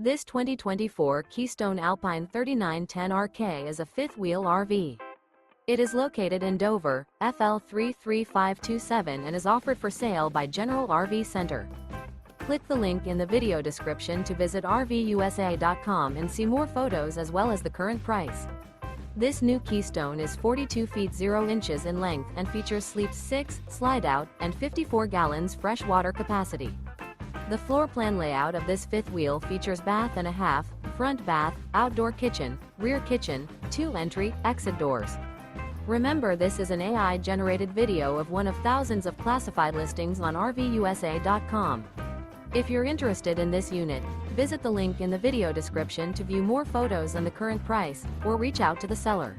This 2024 Keystone Alpine 3910RK is a fifth-wheel RV. It is located in Dover, FL 33527 and is offered for sale by General RV Center. Click the link in the video description to visit RVUSA.com and see more photos as well as the current price. This new Keystone is 42 feet 0 inches in length and features sleep 6, slide-out, and 54 gallons fresh water capacity. The floor plan layout of this fifth wheel features bath and a half, front bath, outdoor kitchen, rear kitchen, 2 entry, exit doors. Remember, this is an AI-generated video of one of thousands of classified listings on RVUSA.com. If you're interested in this unit, visit the link in the video description to view more photos and the current price, or reach out to the seller.